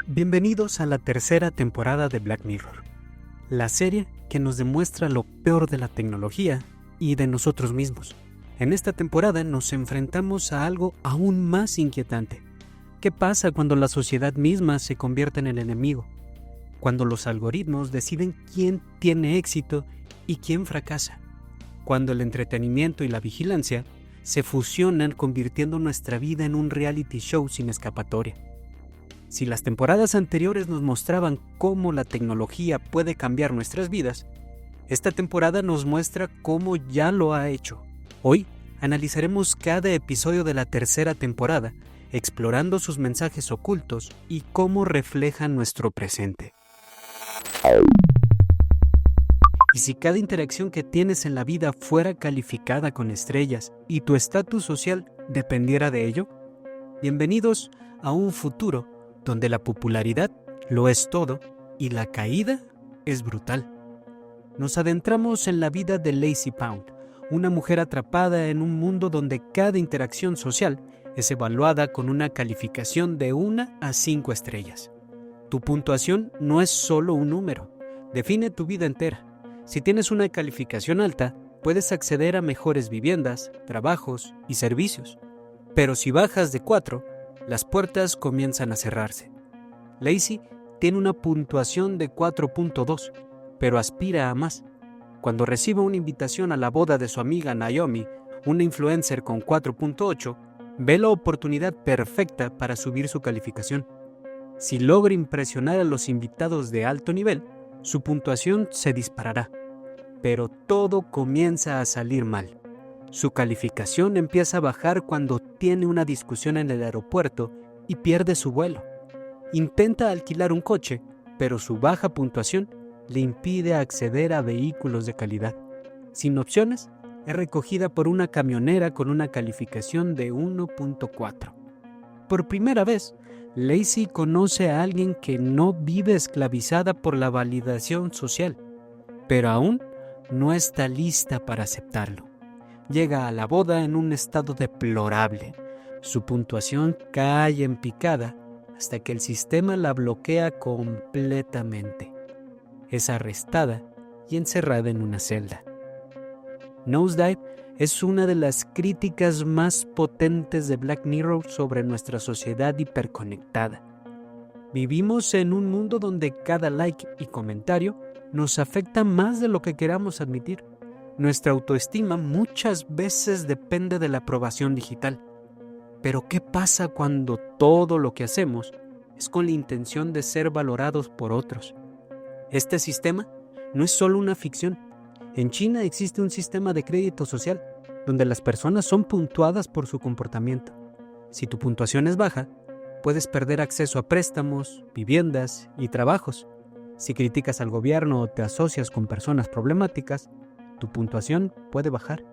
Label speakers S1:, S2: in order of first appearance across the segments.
S1: Bienvenidos a la tercera temporada de Black Mirror, la serie que nos demuestra lo peor de la tecnología y de nosotros mismos. En esta temporada nos enfrentamos a algo aún más inquietante. ¿Qué pasa cuando la sociedad misma se convierte en el enemigo? Cuando los algoritmos deciden quién tiene éxito y quién fracasa. Cuando el entretenimiento y la vigilancia se fusionan convirtiendo nuestra vida en un reality show sin escapatoria. Si las temporadas anteriores nos mostraban cómo la tecnología puede cambiar nuestras vidas, esta temporada nos muestra cómo ya lo ha hecho. Hoy analizaremos cada episodio de la tercera temporada, explorando sus mensajes ocultos y cómo reflejan nuestro presente. ¿Y si cada interacción que tienes en la vida fuera calificada con estrellas y tu estatus social dependiera de ello? Bienvenidos a un futuro donde la popularidad lo es todo y la caída es brutal. Nos adentramos en la vida de Lacey Pound, una mujer atrapada en un mundo donde cada interacción social es evaluada con una calificación de 1 a 5 estrellas. Tu puntuación no es solo un número, define tu vida entera. Si tienes una calificación alta, puedes acceder a mejores viviendas, trabajos y servicios. Pero si bajas de 4, las puertas comienzan a cerrarse. Lacey tiene una puntuación de 4.2, pero aspira a más. Cuando recibe una invitación a la boda de su amiga Naomi, una influencer con 4.8, ve la oportunidad perfecta para subir su calificación. Si logra impresionar a los invitados de alto nivel, su puntuación se disparará. Pero todo comienza a salir mal. Su calificación empieza a bajar cuando tiene una discusión en el aeropuerto y pierde su vuelo. Intenta alquilar un coche, pero su baja puntuación le impide acceder a vehículos de calidad. Sin opciones, es recogida por una camionera con una calificación de 1.4. Por primera vez, Lacey conoce a alguien que no vive esclavizada por la validación social, pero aún no está lista para aceptarlo. Llega a la boda en un estado deplorable. Su puntuación cae en picada hasta que el sistema la bloquea completamente. Es arrestada y encerrada en una celda. Nosedive es una de las críticas más potentes de Black Mirror sobre nuestra sociedad hiperconectada. Vivimos en un mundo donde cada like y comentario nos afecta más de lo que queramos admitir. Nuestra autoestima muchas veces depende de la aprobación digital. Pero ¿qué pasa cuando todo lo que hacemos es con la intención de ser valorados por otros? Este sistema no es solo una ficción. En China existe un sistema de crédito social donde las personas son puntuadas por su comportamiento. Si tu puntuación es baja, puedes perder acceso a préstamos, viviendas y trabajos. Si criticas al gobierno o te asocias con personas problemáticas, tu puntuación puede bajar.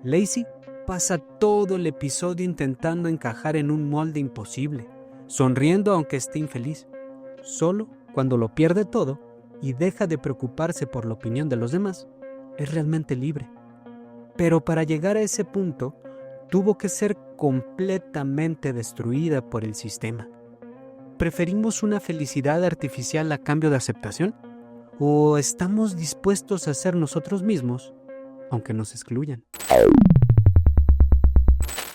S1: Lacey pasa todo el episodio intentando encajar en un molde imposible, sonriendo aunque esté infeliz. Solo cuando lo pierde todo y deja de preocuparse por la opinión de los demás, es realmente libre. Pero para llegar a ese punto, tuvo que ser completamente destruida por el sistema. ¿Preferimos una felicidad artificial a cambio de aceptación? ¿O estamos dispuestos a ser nosotros mismos, aunque nos excluyan?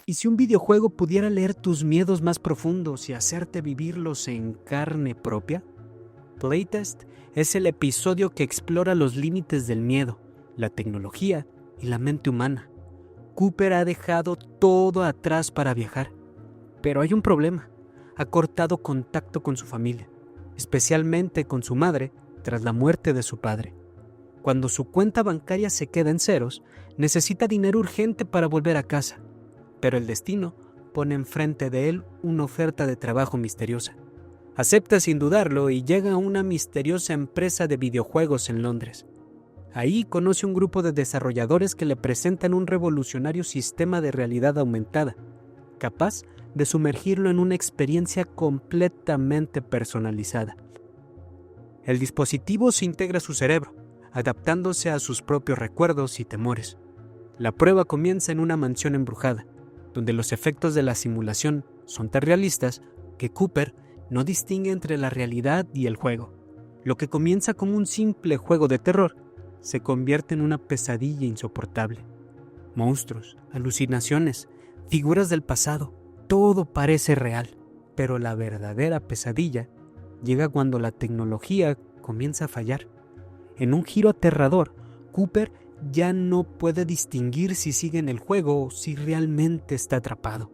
S1: ¿Y si un videojuego pudiera leer tus miedos más profundos y hacerte vivirlos en carne propia? Playtest es el episodio que explora los límites del miedo, la tecnología y la mente humana. Cooper ha dejado todo atrás para viajar, pero hay un problema. Ha cortado contacto con su familia, especialmente con su madre, tras la muerte de su padre. Cuando su cuenta bancaria se queda en ceros, necesita dinero urgente para volver a casa, pero el destino pone enfrente de él una oferta de trabajo misteriosa. Acepta sin dudarlo y llega a una misteriosa empresa de videojuegos en Londres. Ahí conoce un grupo de desarrolladores que le presentan un revolucionario sistema de realidad aumentada, capaz de sumergirlo en una experiencia completamente personalizada. El dispositivo se integra a su cerebro, adaptándose a sus propios recuerdos y temores. La prueba comienza en una mansión embrujada, donde los efectos de la simulación son tan realistas que Cooper no distingue entre la realidad y el juego. Lo que comienza como un simple juego de terror se convierte en una pesadilla insoportable. Monstruos, alucinaciones, figuras del pasado, todo parece real. Pero la verdadera pesadilla llega cuando la tecnología comienza a fallar. En un giro aterrador, Cooper ya no puede distinguir si sigue en el juego o si realmente está atrapado.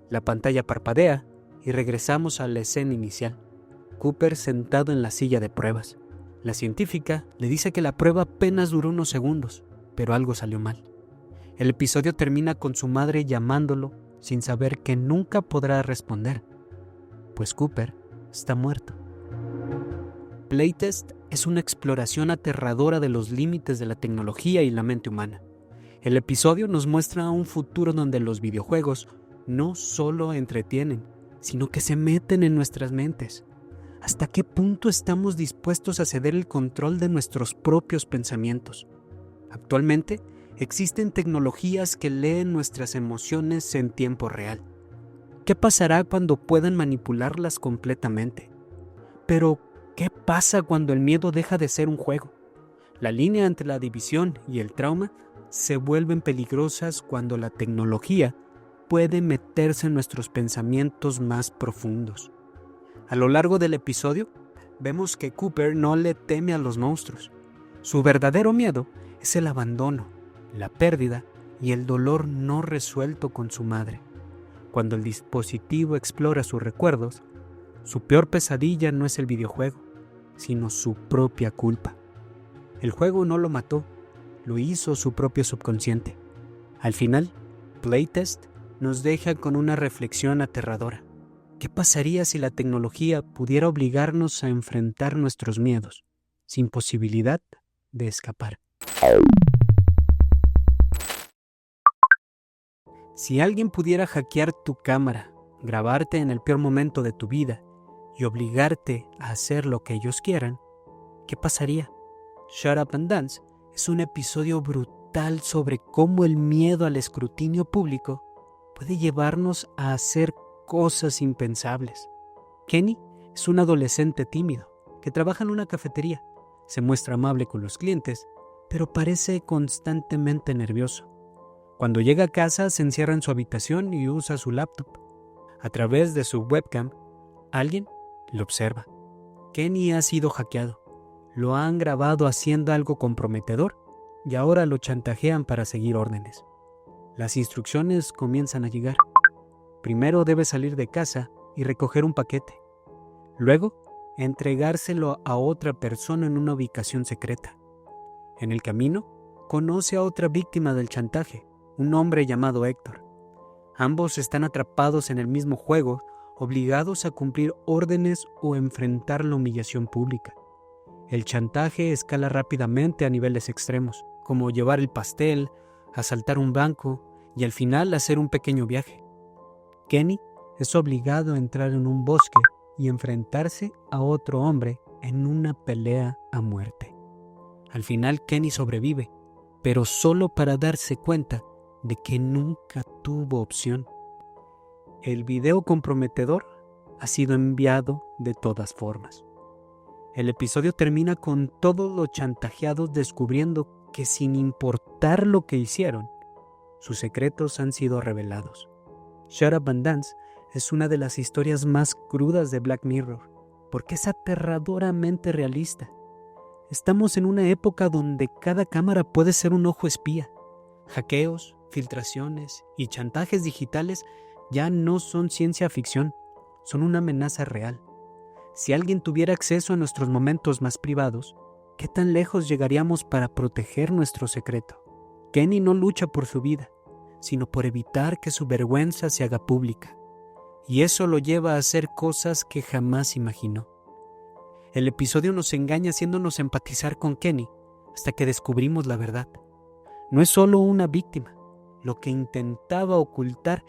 S1: La pantalla parpadea y regresamos a la escena inicial. Cooper sentado en la silla de pruebas. La científica le dice que la prueba apenas duró unos segundos, pero algo salió mal. El episodio termina con su madre llamándolo sin saber que nunca podrá responder, pues Cooper está muerto. Playtest es una exploración aterradora de los límites de la tecnología y la mente humana. El episodio nos muestra un futuro donde los videojuegos no solo entretienen, sino que se meten en nuestras mentes. ¿Hasta qué punto estamos dispuestos a ceder el control de nuestros propios pensamientos? Actualmente, existen tecnologías que leen nuestras emociones en tiempo real. ¿Qué pasará cuando puedan manipularlas completamente? Pero, ¿qué pasa cuando el miedo deja de ser un juego? La línea entre la división y el trauma se vuelven peligrosas cuando la tecnología puede meterse en nuestros pensamientos más profundos. A lo largo del episodio, vemos que Cooper no le teme a los monstruos. Su verdadero miedo es el abandono, la pérdida y el dolor no resuelto con su madre. Cuando el dispositivo explora sus recuerdos, su peor pesadilla no es el videojuego, sino su propia culpa. El juego no lo mató, lo hizo su propio subconsciente. Al final, Playtest nos deja con una reflexión aterradora. ¿Qué pasaría si la tecnología pudiera obligarnos a enfrentar nuestros miedos, sin posibilidad de escapar? Si alguien pudiera hackear tu cámara, grabarte en el peor momento de tu vida y obligarte a hacer lo que ellos quieran, ¿qué pasaría? Shut Up and Dance es un episodio brutal sobre cómo el miedo al escrutinio público puede llevarnos a hacer cosas impensables. Kenny es un adolescente tímido que trabaja en una cafetería. Se muestra amable con los clientes, pero parece constantemente nervioso. Cuando llega a casa, se encierra en su habitación y usa su laptop. A través de su webcam, alguien lo observa. Kenny ha sido hackeado. Lo han grabado haciendo algo comprometedor y ahora lo chantajean para seguir órdenes. Las instrucciones comienzan a llegar. Primero debe salir de casa y recoger un paquete. Luego, entregárselo a otra persona en una ubicación secreta. En el camino, conoce a otra víctima del chantaje, un hombre llamado Héctor. Ambos están atrapados en el mismo juego, obligados a cumplir órdenes o enfrentar la humillación pública. El chantaje escala rápidamente a niveles extremos, como llevar el pastel, asaltar un banco y al final hacer un pequeño viaje. Kenny es obligado a entrar en un bosque y enfrentarse a otro hombre en una pelea a muerte. Al final Kenny sobrevive, pero solo para darse cuenta de que nunca tuvo opción. El video comprometedor ha sido enviado de todas formas. El episodio termina con todos los chantajeados descubriendo que sin importar lo que hicieron, sus secretos han sido revelados. Shut Up and Dance es una de las historias más crudas de Black Mirror, porque es aterradoramente realista. Estamos en una época donde cada cámara puede ser un ojo espía. Hackeos, filtraciones y chantajes digitales ya no son ciencia ficción, son una amenaza real. Si alguien tuviera acceso a nuestros momentos más privados, ¿qué tan lejos llegaríamos para proteger nuestro secreto? Kenny no lucha por su vida, sino por evitar que su vergüenza se haga pública. Y eso lo lleva a hacer cosas que jamás imaginó. El episodio nos engaña haciéndonos empatizar con Kenny hasta que descubrimos la verdad. No es solo una víctima. Lo que intentaba ocultar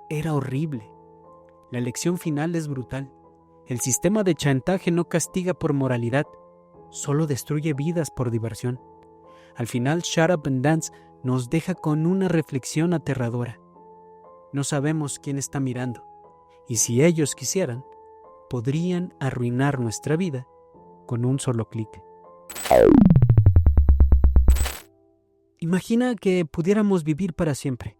S1: era horrible. La lección final es brutal. El sistema de chantaje no castiga por moralidad, solo destruye vidas por diversión. Al final, Shut Up and Dance nos deja con una reflexión aterradora. No sabemos quién está mirando, y si ellos quisieran, podrían arruinar nuestra vida con un solo clic. Imagina que pudiéramos vivir para siempre.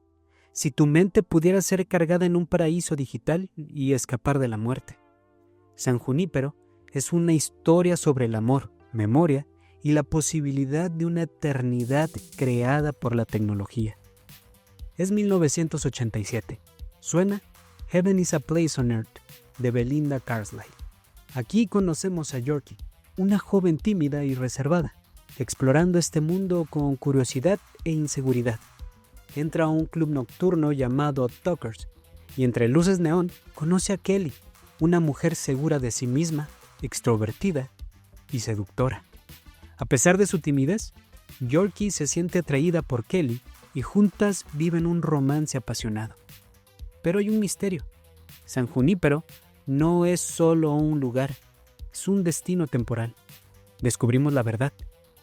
S1: Si tu mente pudiera ser cargada en un paraíso digital y escapar de la muerte. San Junípero es una historia sobre el amor, memoria y la posibilidad de una eternidad creada por la tecnología. Es 1987. Suena Heaven is a Place on Earth, de Belinda Carlisle. Aquí conocemos a Yorkie, una joven tímida y reservada, explorando este mundo con curiosidad e inseguridad. Entra a un club nocturno llamado Tuckers y entre luces neón conoce a Kelly, una mujer segura de sí misma, extrovertida y seductora. A pesar de su timidez, Yorkie se siente atraída por Kelly y juntas viven un romance apasionado. Pero hay un misterio. San Junípero no es solo un lugar, es un destino temporal. Descubrimos la verdad.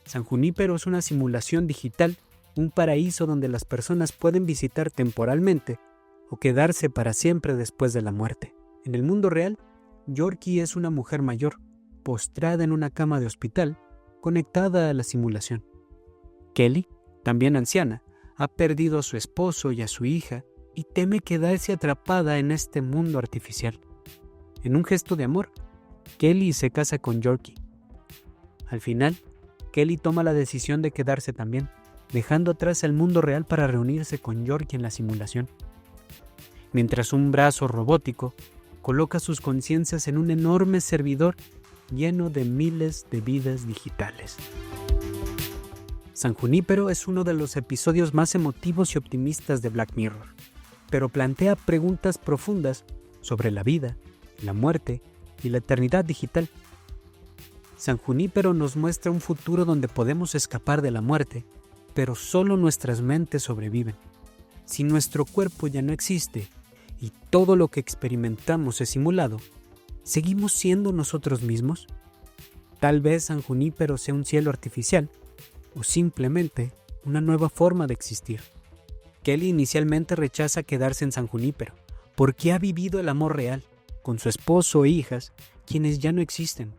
S1: San Junípero es una simulación digital, un paraíso donde las personas pueden visitar temporalmente o quedarse para siempre después de la muerte. En el mundo real, Yorkie es una mujer mayor, postrada en una cama de hospital, conectada a la simulación. Kelly, también anciana, ha perdido a su esposo y a su hija y teme quedarse atrapada en este mundo artificial. En un gesto de amor, Kelly se casa con Yorkie. Al final, Kelly toma la decisión de quedarse también, dejando atrás el mundo real para reunirse con Yorkie en la simulación. Mientras un brazo robótico coloca sus conciencias en un enorme servidor lleno de miles de vidas digitales. San Junípero es uno de los episodios más emotivos y optimistas de Black Mirror, pero plantea preguntas profundas sobre la vida, la muerte y la eternidad digital. San Junípero nos muestra un futuro donde podemos escapar de la muerte, pero solo nuestras mentes sobreviven. Si nuestro cuerpo ya no existe y todo lo que experimentamos es simulado, ¿seguimos siendo nosotros mismos? Tal vez San Junípero sea un cielo artificial o simplemente una nueva forma de existir. Kelly inicialmente rechaza quedarse en San Junípero porque ha vivido el amor real con su esposo e hijas, quienes ya no existen.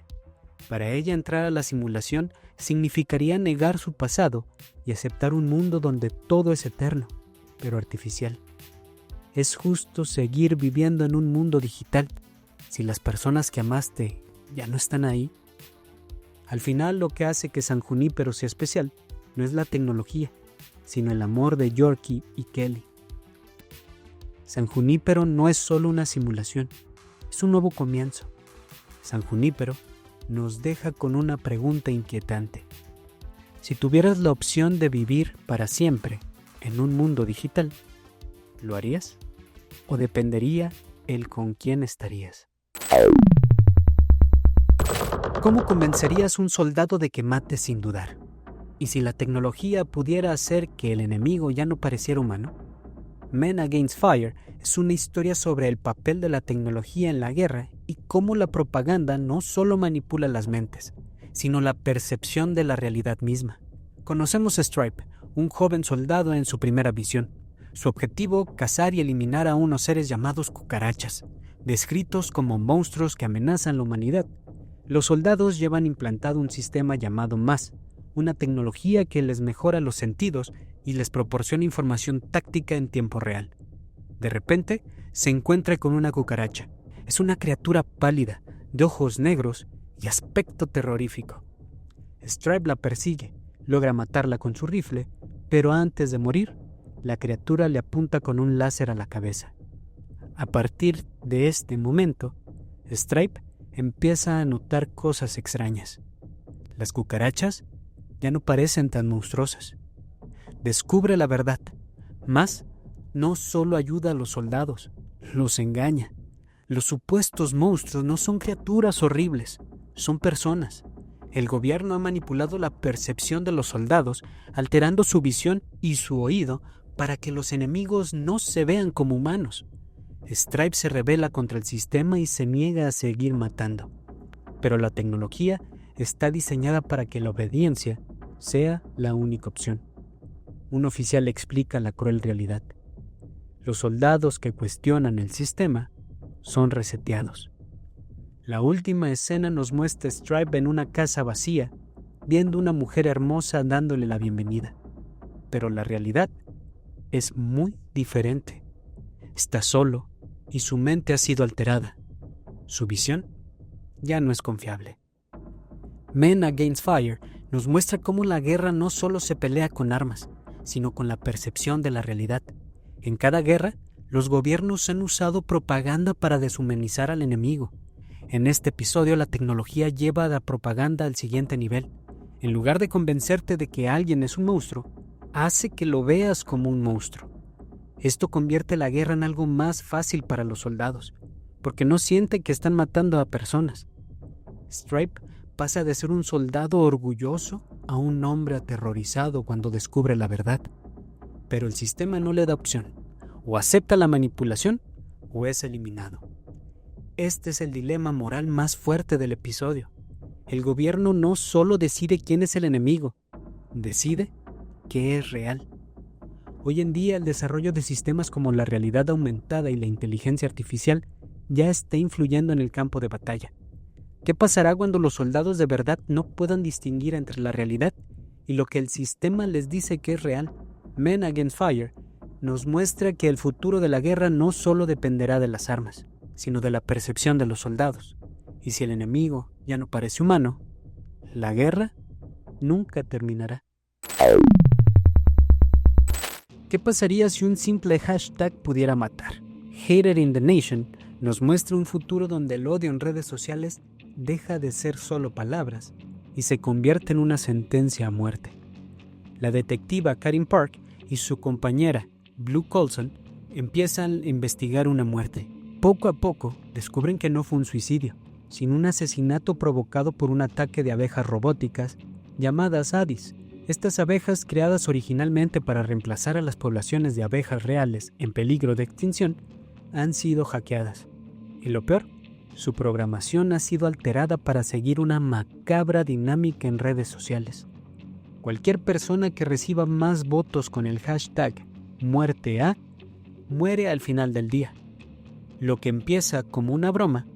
S1: Para ella entrar a la simulación significaría negar su pasado y aceptar un mundo donde todo es eterno, pero artificial. Es justo seguir viviendo en un mundo digital si las personas que amaste ya no están ahí. Al final, lo que hace que San Junípero sea especial no es la tecnología, sino el amor de Yorkie y Kelly. San Junípero no es solo una simulación, es un nuevo comienzo. San Junípero nos deja con una pregunta inquietante. Si tuvieras la opción de vivir para siempre en un mundo digital, ¿lo harías? ¿O dependería el con quién estarías? ¿Cómo convencerías a un soldado de que mate sin dudar? ¿Y si la tecnología pudiera hacer que el enemigo ya no pareciera humano? Men Against Fire es una historia sobre el papel de la tecnología en la guerra y cómo la propaganda no solo manipula las mentes, sino la percepción de la realidad misma. Conocemos a Stripe, un joven soldado en su primera misión. Su objetivo, cazar y eliminar a unos seres llamados cucarachas, descritos como monstruos que amenazan la humanidad. Los soldados llevan implantado un sistema llamado MAS, una tecnología que les mejora los sentidos y les proporciona información táctica en tiempo real. De repente, se encuentra con una cucaracha. Es una criatura pálida, de ojos negros y aspecto terrorífico. Stripe la persigue, logra matarla con su rifle, pero antes de morir, la criatura le apunta con un láser a la cabeza. A partir de este momento, Stripe empieza a notar cosas extrañas. Las cucarachas ya no parecen tan monstruosas. Descubre la verdad. Mas no solo ayuda a los soldados, los engaña. Los supuestos monstruos no son criaturas horribles, son personas. El gobierno ha manipulado la percepción de los soldados, alterando su visión y su oído para que los enemigos no se vean como humanos. Stripe se rebela contra el sistema y se niega a seguir matando. Pero la tecnología está diseñada para que la obediencia sea la única opción. Un oficial explica la cruel realidad. Los soldados que cuestionan el sistema son reseteados. La última escena nos muestra a Stripe en una casa vacía, viendo una mujer hermosa dándole la bienvenida. Pero la realidad es muy diferente. Está solo y su mente ha sido alterada. Su visión ya no es confiable. Men Against Fire nos muestra cómo la guerra no solo se pelea con armas, sino con la percepción de la realidad. En cada guerra, los gobiernos han usado propaganda para deshumanizar al enemigo. En este episodio, la tecnología lleva a la propaganda al siguiente nivel. En lugar de convencerte de que alguien es un monstruo, hace que lo veas como un monstruo. Esto convierte la guerra en algo más fácil para los soldados, porque no sienten que están matando a personas. Stripe pasa de ser un soldado orgulloso a un hombre aterrorizado cuando descubre la verdad. Pero el sistema no le da opción. O acepta la manipulación o es eliminado. Este es el dilema moral más fuerte del episodio. El gobierno no solo decide quién es el enemigo, decide qué es real. Hoy en día el desarrollo de sistemas como la realidad aumentada y la inteligencia artificial ya está influyendo en el campo de batalla. ¿Qué pasará cuando los soldados de verdad no puedan distinguir entre la realidad y lo que el sistema les dice que es real? Men Against Fire nos muestra que el futuro de la guerra no solo dependerá de las armas, sino de la percepción de los soldados. Y si el enemigo ya no parece humano, la guerra nunca terminará. ¿Qué pasaría si un simple hashtag pudiera matar? Hater in the Nation nos muestra un futuro donde el odio en redes sociales deja de ser solo palabras y se convierte en una sentencia a muerte. La detectiva Karin Park y su compañera Blue Coulson empiezan a investigar una muerte. Poco a poco descubren que no fue un suicidio, sino un asesinato provocado por un ataque de abejas robóticas llamadas Addis. Estas abejas, creadas originalmente para reemplazar a las poblaciones de abejas reales en peligro de extinción, han sido hackeadas. Y lo peor, su programación ha sido alterada para seguir una macabra dinámica en redes sociales. Cualquier persona que reciba más votos con el hashtag #MuerteA muere al final del día. Lo que empieza como una broma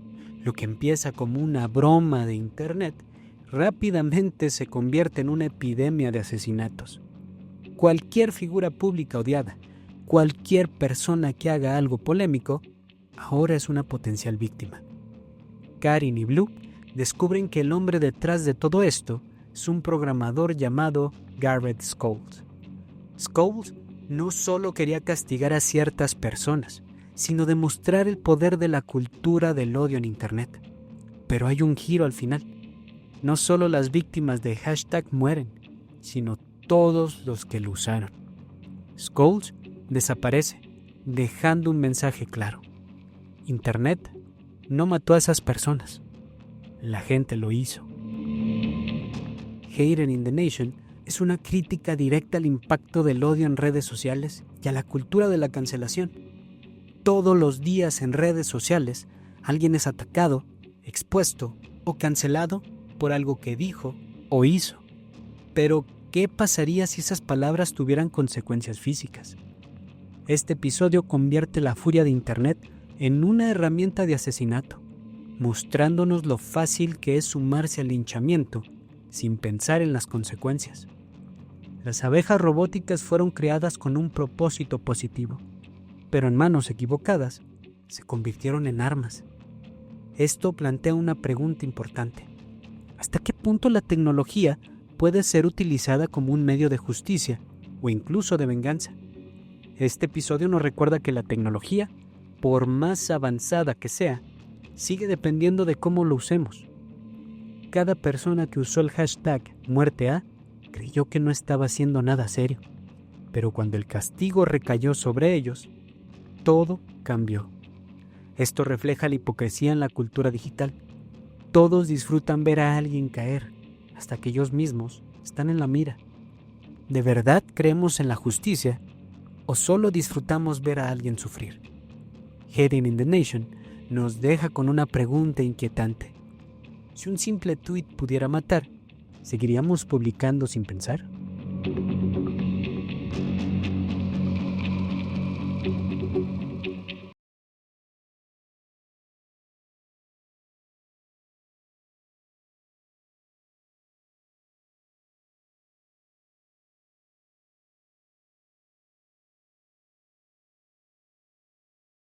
S1: de internet, rápidamente se convierte en una epidemia de asesinatos. Cualquier figura pública odiada, cualquier persona que haga algo polémico, ahora es una potencial víctima. Karin y Blue descubren que el hombre detrás de todo esto es un programador llamado Garrett Scholes. Scholes no solo quería castigar a ciertas personas, sino demostrar el poder de la cultura del odio en Internet. Pero hay un giro al final. No solo las víctimas de hashtag mueren, sino todos los que lo usaron. Scholes desaparece, dejando un mensaje claro. Internet no mató a esas personas. La gente lo hizo. Hater in the Nation es una crítica directa al impacto del odio en redes sociales y a la cultura de la cancelación. Todos los días en redes sociales, alguien es atacado, expuesto o cancelado por algo que dijo o hizo. Pero, ¿qué pasaría si esas palabras tuvieran consecuencias físicas? Este episodio convierte la furia de Internet en una herramienta de asesinato, mostrándonos lo fácil que es sumarse al linchamiento sin pensar en las consecuencias. Las abejas robóticas fueron creadas con un propósito positivo, pero en manos equivocadas se convirtieron en armas. Esto plantea una pregunta importante. ¿Hasta qué punto la tecnología puede ser utilizada como un medio de justicia o incluso de venganza? Este episodio nos recuerda que la tecnología, por más avanzada que sea, sigue dependiendo de cómo lo usemos. Cada persona que usó el hashtag #MuerteA creyó que no estaba haciendo nada serio, pero cuando el castigo recayó sobre ellos, todo cambió. Esto refleja la hipocresía en la cultura digital. Todos disfrutan ver a alguien caer, hasta que ellos mismos están en la mira. ¿De verdad creemos en la justicia o solo disfrutamos ver a alguien sufrir? Hater in the Nation nos deja con una pregunta inquietante. Si un simple tweet pudiera matar, ¿seguiríamos publicando sin pensar?